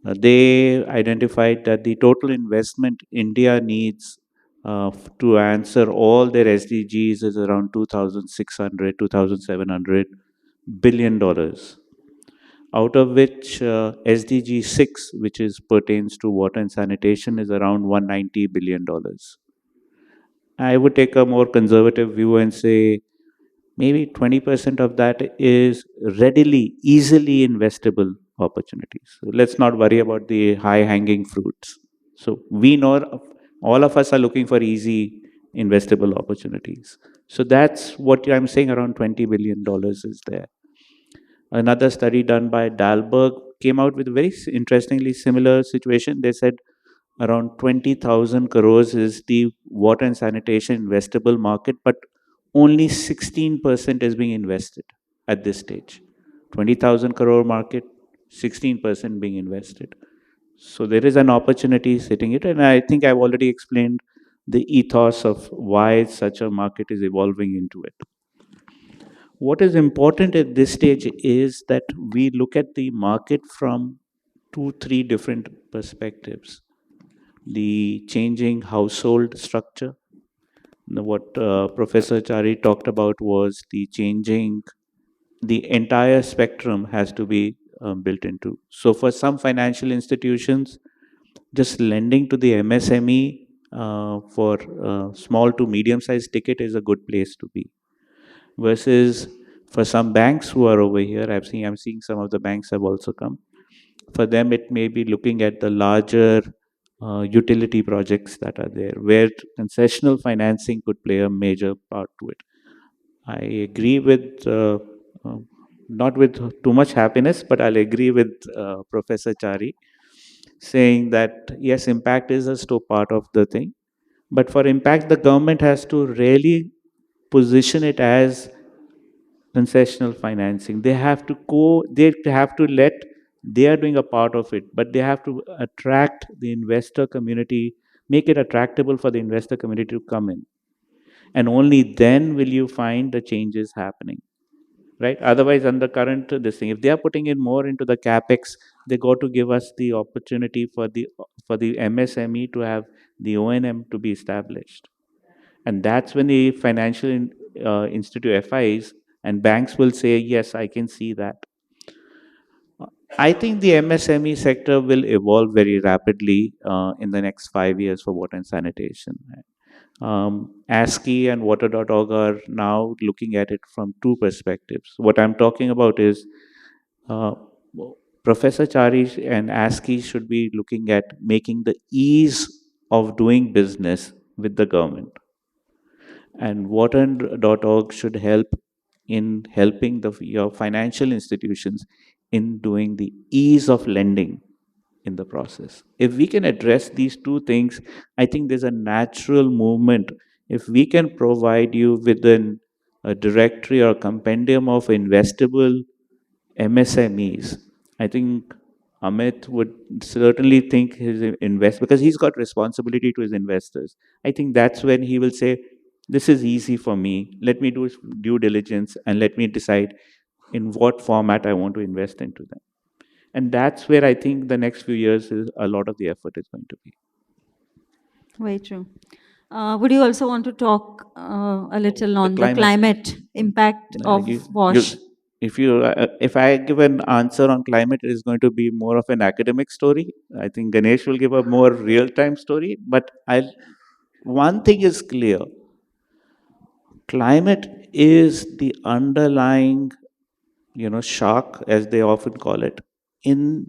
They identified that the total investment India needs to answer all their SDGs is around 2,600, 2,700 billion dollars, out of which SDG 6, which is pertains to water and sanitation, is around 190 billion dollars. I would take a more conservative view and say maybe 20% of that is readily, easily investable opportunities. So let's not worry about the high hanging fruits. So we know all of us are looking for easy investable opportunities. So that's what I'm saying, around $20 billion is there. Another study done by Dalberg came out with a very interestingly similar situation. They said around 20,000 crores is the water and sanitation investable market, but only 16% is being invested at this stage. 20,000 crore market, 16% being invested. So there is an opportunity sitting it, and I think I've already explained the ethos of why such a market is evolving into it. What is important at this stage is that we look at the market from two, three different perspectives. The changing household structure. What Professor Chari talked about was the changing, the entire spectrum has to be built into. So for some financial institutions, just lending to the MSME for small to medium sized ticket is a good place to be. Versus for some banks who are over here, I'm seeing some of the banks have also come. For them, it may be looking at the larger utility projects that are there, where concessional financing could play a major part to it. I agree with, uh, not with too much happiness, but I'll agree with Professor Chari saying that yes, impact is a part of the thing. But for impact, the government has to really position it as concessional financing. They have to let, they are doing a part of it, but they have to attract the investor community, make it attractable for the investor community to come in. And only then will you find the changes happening. Right? Otherwise, under current this thing, if they are putting in more into the capex, they got to give us the opportunity for the MSME to have the O&M to be established. And that's when the financial institute FIs and banks will say, yes, I can see that. I think the MSME sector will evolve very rapidly in the next 5 years for water and sanitation. ASCII and water.org are now looking at it from two perspectives. What I'm talking about is uh, Professor Chari and ASCII should be looking at making the ease of doing business with the government. And water.org should help in helping your financial institutions in doing the ease of lending in the process. If we can address these two things, I think there's a natural movement. If we can provide you with a directory or compendium of investable MSMEs, I think Amit would certainly think his invest because he's got responsibility to his investors. I think that's when he will say, "This is easy for me. Let me do due diligence and let me decide in what format I want to invest into them." And that's where I think the next few years is a lot of the effort is going to be. Very true. Would you also want to talk a little on the climate impact of WASH? If I give an answer on climate, it is going to be more of an academic story. I think Ganesh will give a more real-time story. But one thing is clear: climate is the underlying, shock, as they often call it, in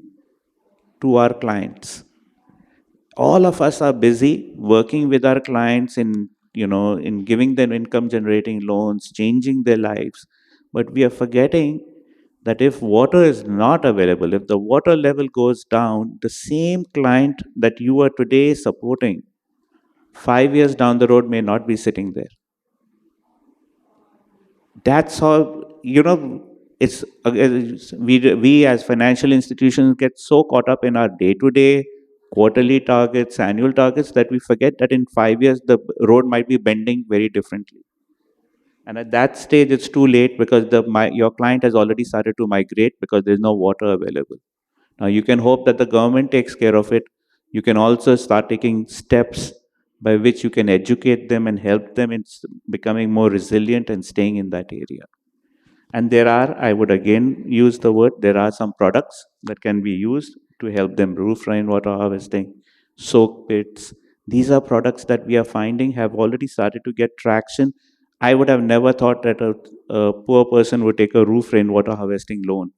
to our clients. All of us are busy working with our clients in giving them income generating loans, changing their lives, but we are forgetting that if water is not available, if the water level goes down, the same client that you are today supporting 5 years down the road may not be sitting there. That's how, we as financial institutions get so caught up in our day to day, quarterly targets, annual targets, that we forget that in 5 years the road might be bending very differently. And at that stage, it's too late because your client has already started to migrate because there's no water available. Now, you can hope that the government takes care of it. You can also start taking steps by which you can educate them and help them in becoming more resilient and staying in that area. And there are, I would again use the word, there are some products that can be used to help them: roof rainwater harvesting, soak pits. These are products that we are finding have already started to get traction. I would have never thought that a poor person would take a roof rainwater harvesting loan.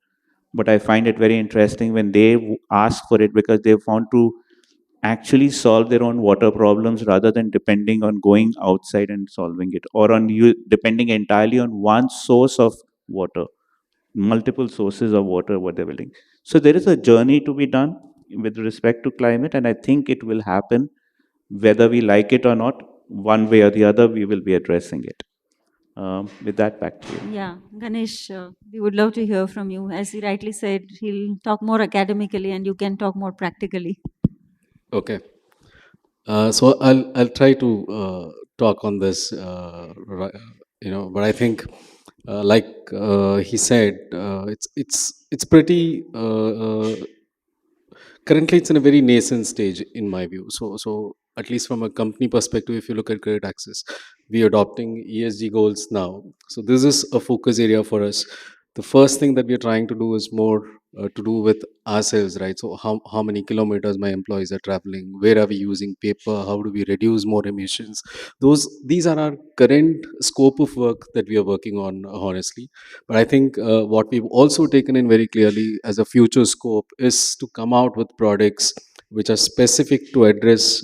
But I find it very interesting when they ask for it because they want to actually solve their own water problems rather than depending on going outside and solving it, or on you depending entirely on one source of water. multiple sources of water what they're building. So there is a journey to be done with respect to climate, and I think it will happen whether we like it or not. One way or the other, we will be addressing it. With that, back to you. Yeah, Ganesh, we would love to hear from you. As he rightly said, he'll talk more academically and you can talk more practically. Okay. So I'll try to talk on this, but I think, like he said, it's pretty. Currently, it's in a very nascent stage, in my view. So at least from a company perspective, if you look at credit access, we are adopting ESG goals now. So this is a focus area for us. The first thing that we are trying to do is more to do with ourselves, right? So how many kilometers my employees are traveling, where are we using paper, how do we reduce more emissions? These are our current scope of work that we are working on, honestly. But I think what we've also taken in very clearly as a future scope is to come out with products which are specific to address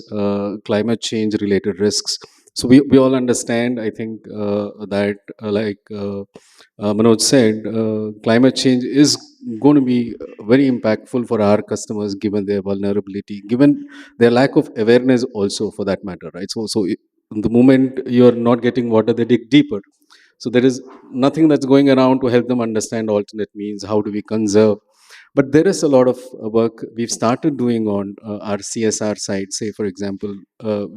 climate change related risks. So we all understand, I think, that Manoj said, climate change is going to be very impactful for our customers given their vulnerability, given their lack of awareness also for that matter, right? The moment you're not getting water, they dig deeper. So there is nothing that's going around to help them understand alternate means. How do we conserve? But there is a lot of work we've started doing on our CSR side. Say, for example,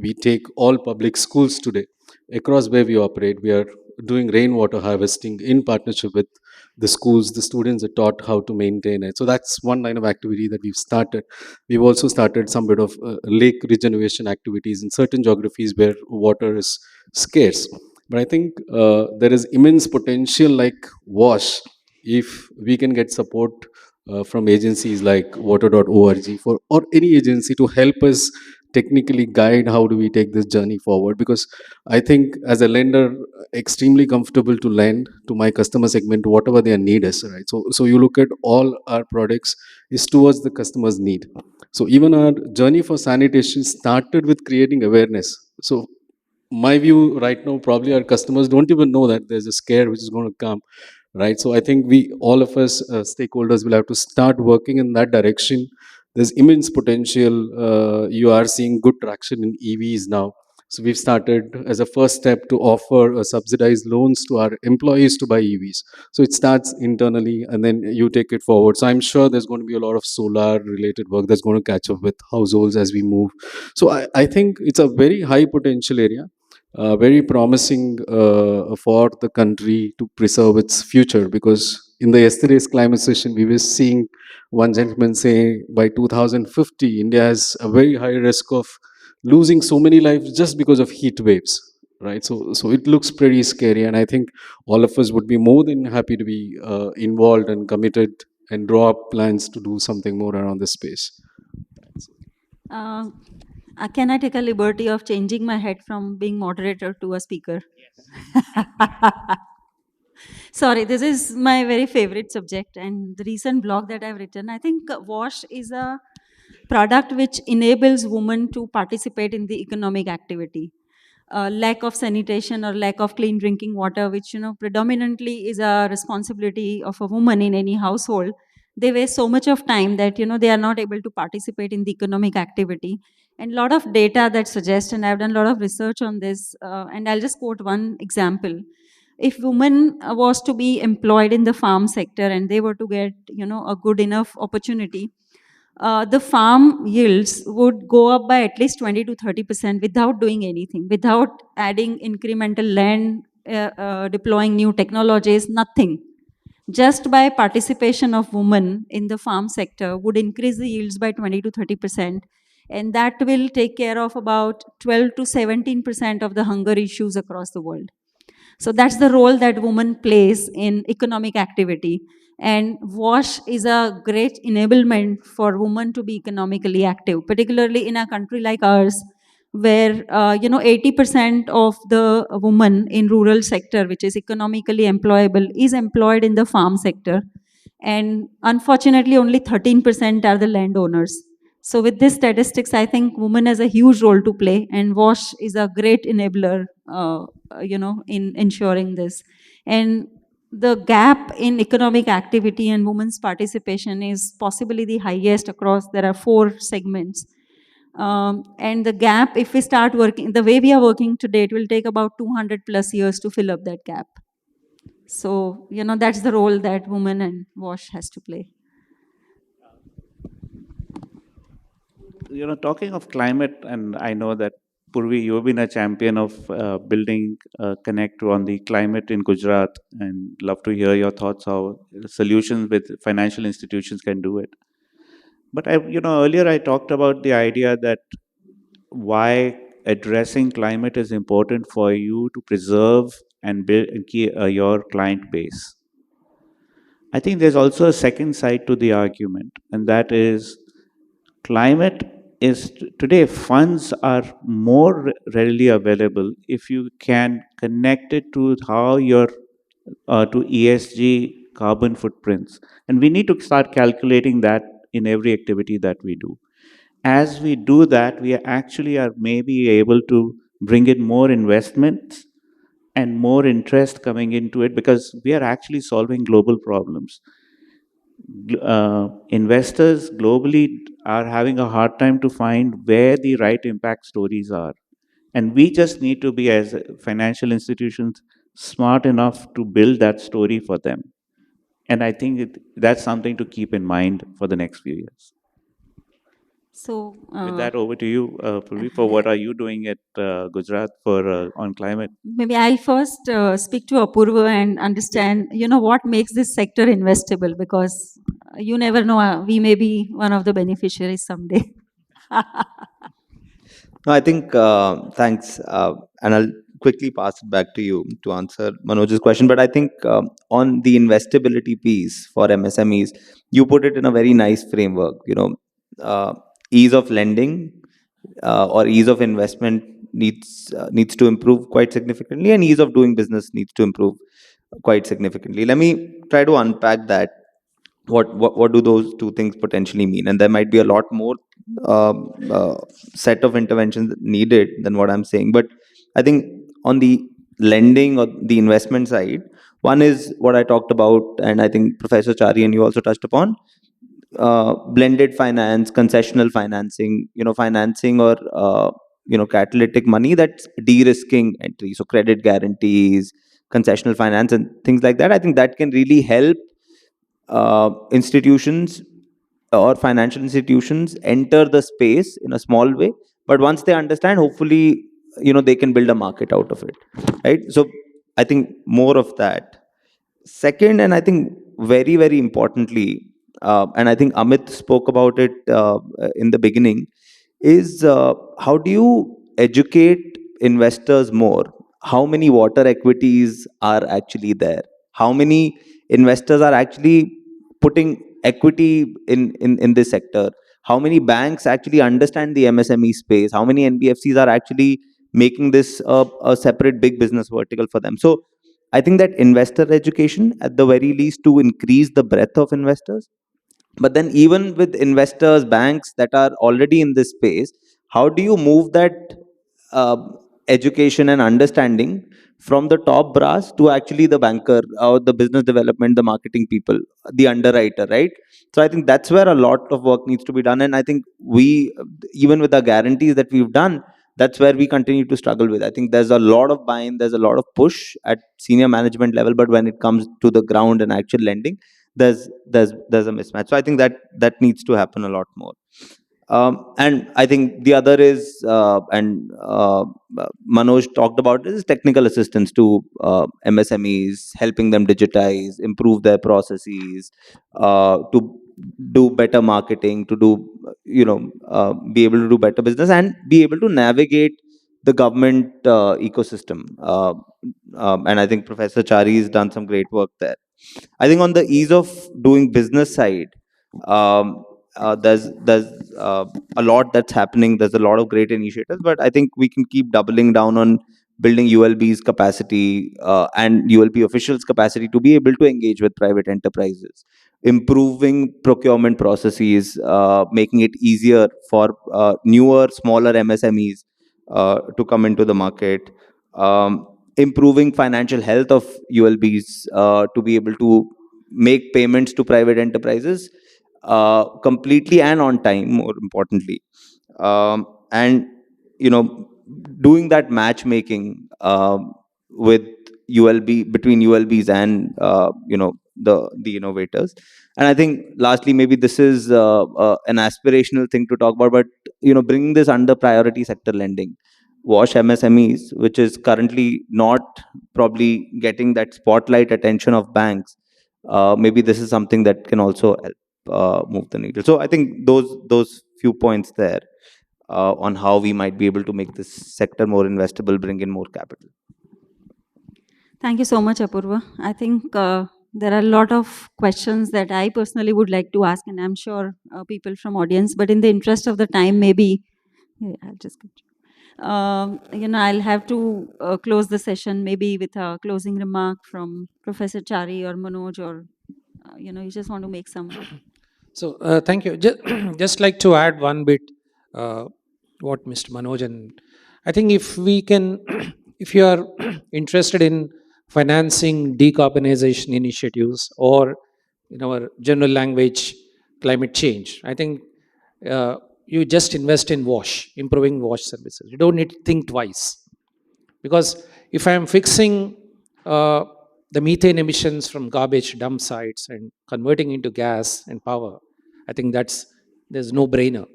we take all public schools today across where we operate. We are doing rainwater harvesting in partnership with the schools. The students are taught how to maintain it. So that's one line of activity that we've started. We've also started some bit of lake regeneration activities in certain geographies where water is scarce. But I think there is immense potential like WASH if we can get support from agencies like water.org for or any agency to help us technically guide how do we take this journey forward, because I think as a lender extremely comfortable to lend to my customer segment whatever their need is, right? So you look at all our products is towards the customer's need. So even our journey for sanitation started with creating awareness. So my view right now, probably our customers don't even know that there's a scare which is going to come, right? So I think we all of us stakeholders will have to start working in that direction. There's immense potential. You are seeing good traction in EVs now. So we've started as a first step to offer subsidized loans to our employees to buy EVs. So it starts internally and then you take it forward. So I'm sure there's going to be a lot of solar related work that's going to catch up with households as we move. So I think it's a very high potential area, very promising for the country to preserve its future, because in the yesterday's climate session we were seeing one gentleman say by 2050 India has a very high risk of losing so many lives just because of heat waves, right? So it looks pretty scary, and I think all of us would be more than happy to be involved and committed and draw up plans to do something more around this space. Uh, can I take a liberty of changing my head from being moderator to a speaker? Sorry, this is my very favorite subject and the recent blog that I've written. I think WASH is a product which enables women to participate in the economic activity. Lack of sanitation or lack of clean drinking water, which predominantly is a responsibility of a woman in any household, they waste so much of time that they are not able to participate in the economic activity. And a lot of data that suggests, and I've done a lot of research on this, and I'll just quote one example. If women was to be employed in the farm sector and they were to get a good enough opportunity, the farm yields would go up by at least 20 to 30% without doing anything, without adding incremental land, deploying new technologies, nothing. Just by participation of women in the farm sector would increase the yields by 20 to 30%. And that will take care of about 12 to 17% of the hunger issues across the world. So that's the role that women plays in economic activity. And WASH is a great enablement for women to be economically active, particularly in a country like ours, where 80% of the women in rural sector, which is economically employable, is employed in the farm sector. And unfortunately, only 13% are the landowners. So with these statistics, I think women has a huge role to play, and WASH is a great enabler, in ensuring this. And the gap in economic activity and women's participation is possibly the highest across, there are 4 segments. And the gap, if we start working, the way we are working today, it will take about 200 plus years to fill up that gap. So, that's the role that women and WASH has to play. Talking of climate, and I know that Purvi, you've been a champion of building Connect on the climate in Gujarat, and love to hear your thoughts how solutions with financial institutions can do it. But earlier I talked about the idea that why addressing climate is important for you to preserve and build your client base. I think there's also a second side to the argument, and that is climate is today funds are more readily available if you can connect it to how your to ESG carbon footprints, and we need to start calculating that in every activity that we do. As we do that, we actually are maybe able to bring in more investments and more interest coming into it because we are actually solving global problems. Investors globally are having a hard time to find where the right impact stories are. And we just need to be, as financial institutions, smart enough to build that story for them. And I think that's something to keep in mind for the next few years. So, With that, over to you, Purvi, for what are you doing at Gujarat for on climate? maybe I'll first speak to Apurva and understand, what makes this sector investable, because you never know, we may be one of the beneficiaries someday. No, I think, thanks. And I'll quickly pass it back to you to answer Manoj's question. But I think on the investability piece for MSMEs, you put it in a very nice framework. Ease of lending or ease of investment needs to improve quite significantly, and ease of doing business needs to improve quite significantly. Let me try to unpack that. What do those two things potentially mean? And there might be a lot more set of interventions needed than what I'm saying. But I think on the lending or the investment side, one is what I talked about, and I think Professor Chari and you also touched upon, blended finance, concessional financing, financing or catalytic money that's de-risking entry. So credit guarantees, concessional finance, and things like that. I think that can really help institutions or financial institutions enter the space in a small way. But once they understand, hopefully, they can build a market out of it, right? So I think more of that. Second, and I think very, very importantly, and I think Amit spoke about it in the beginning, is how do you educate investors more? How many water equities are actually there? How many investors are actually putting equity in this sector? How many banks actually understand the MSME space? How many NBFCs are actually making this a separate big business vertical for them? So I think that investor education, at the very least, to increase the breadth of investors. But then, even with investors, banks that are already in this space, how do you move that uh, education and understanding from the top brass to actually the banker or the business development, the marketing people, the underwriter, right? So I think that's where a lot of work needs to be done. And I think we, even with the guarantees that we've done, that's where we continue to struggle with. I think there's a lot of buy-in, there's a lot of push at senior management level, but when it comes to the ground and actual lending, there's a mismatch. So I think that needs to happen a lot more. And I think the other is, and Manoj talked about, is technical assistance to MSMEs, helping them digitize, improve their processes, to do better marketing, to do, be able to do better business and be able to navigate the government ecosystem. And I think Professor Chari has done some great work there. I think on the ease of doing business side, there's a lot that's happening. There's a lot of great initiatives, but I think we can keep doubling down on building ULB's capacity and ULB officials' capacity to be able to engage with private enterprises, improving procurement processes, making it easier for newer, smaller MSMEs to come into the market. improving financial health of ULBs to be able to make payments to private enterprises completely and on time, more importantly. And doing that matchmaking with ULB, between ULBs and the innovators. And I think lastly, maybe this is an aspirational thing to talk about, but bringing this under priority sector lending, wash MSMEs, which is currently not probably getting that spotlight attention of banks. Maybe this is something that can also help move the needle. So I think those few points there on how we might be able to make this sector more investable, bring in more capital. Thank you so much, Apurva. I think there are a lot of questions that I personally would like to ask, and I'm sure people from audience, but in the interest of the time, maybe I'll just I'll have to close the session maybe with a closing remark from Professor Chari or Manoj, or you just want to make some. So thank you. Just like to add one bit, what Mr. Manoj, and I think if we can, if you are interested in financing decarbonization initiatives, or in our general language, climate change, I think you just invest in wash, improving wash services. You don't need to think twice. Because if I am fixing the methane emissions from garbage dump sites and converting into gas and power, I think there's no brainer.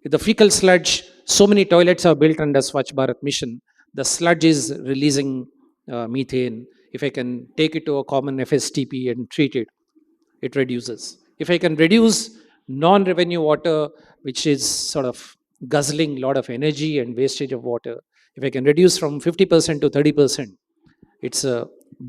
If the fecal sludge, so many toilets are built under Swachh Bharat mission, the sludge is releasing methane. If I can take it to a common FSTP and treat it, it reduces. If I can reduce non-revenue water, which is sort of guzzling a lot of energy and wastage of water, if I can reduce from 50% to 30%, it's a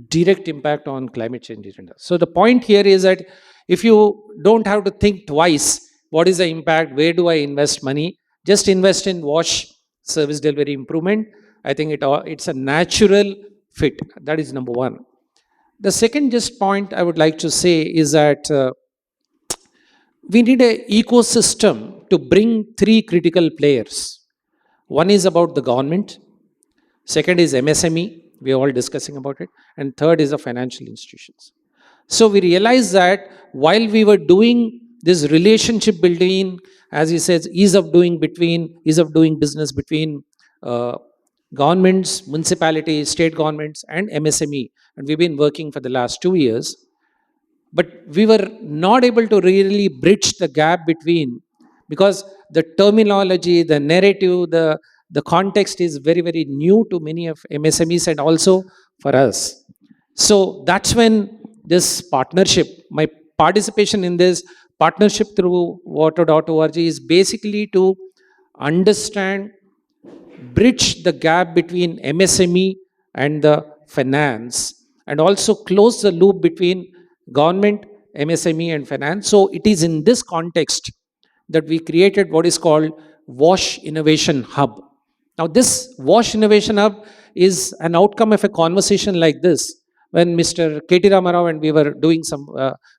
direct impact on climate change agenda. So the point here is that if you don't have to think twice, what is the impact, where do I invest money, just invest in wash service delivery improvement. I think it's a natural fit. That is number one. The second just point I would like to say is that we need an ecosystem to bring three critical players. One is about the government, second is MSME, we are all discussing about it, and third is the financial institutions. So we realized that while we were doing this relationship building, as he says, ease of doing business between governments, municipalities, state governments, and MSME, and we've been working for the last 2 years, but we were not able to really bridge the gap between, because the terminology, the narrative, the context is very, very new to many of MSMEs and also for us. So that's when this partnership, my participation in this partnership through water.org is basically to understand, bridge the gap between MSME and the finance, and also close the loop between government, MSME, and finance. So it is in this context that we created what is called WASH Innovation Hub. Now this WASH Innovation Hub is an outcome of a conversation like this. When Mr. K.T. Ramarao and we were doing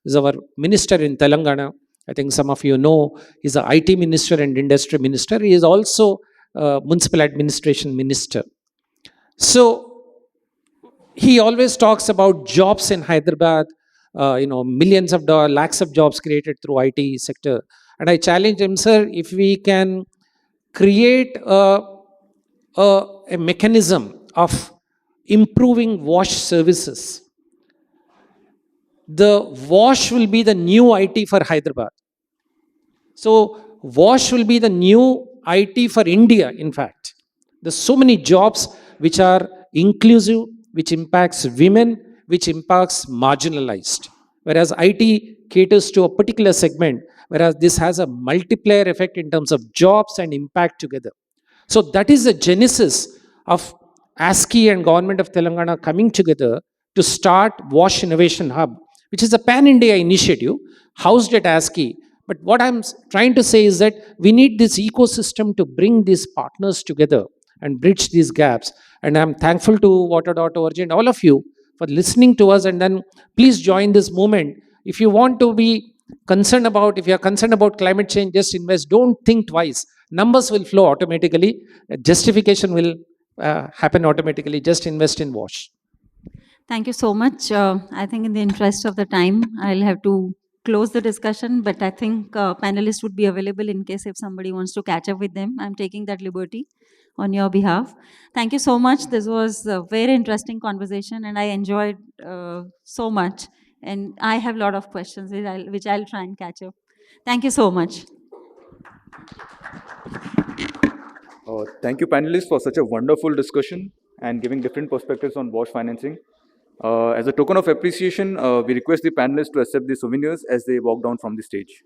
is our minister in Telangana, I think some of you know, he's an IT minister and industry minister. He is also municipal administration minister. So he always talks about jobs in Hyderabad, millions of dollars, lakhs of jobs created through IT sector. And I challenged him, sir, if we can create a mechanism of improving wash services, the wash will be the new IT for Hyderabad. So wash will be the new IT for India, in fact. There's so many jobs which are inclusive, which impacts women, which impacts marginalized. Whereas IT caters to a particular segment, whereas this has a multiplier effect in terms of jobs and impact together. So that is the genesis of ASCII and Government of Telangana coming together to start WASH Innovation Hub, which is a pan-India initiative housed at ASCII. But what I'm trying to say is that we need this ecosystem to bring these partners together and bridge these gaps. And I'm thankful to water.org and all of you for listening to us. And then please join this movement. If you want to be concerned about, if you are concerned about climate change, just invest. Don't think twice. Numbers will flow automatically. Justification will happen automatically. Just invest in wash. Thank you so much. I think in the interest of the time, I'll have to close the discussion, but I think panelists would be available in case if somebody wants to catch up with them. I'm taking that liberty on your behalf. Thank you so much. This was a very interesting conversation, and I enjoyed so much. And I have a lot of questions which I'll try and catch up. Thank you so much. Thank you, panelists, for such a wonderful discussion and giving different perspectives on wash financing. As a token of appreciation, we request the panelists to accept the souvenirs as they walk down from the stage.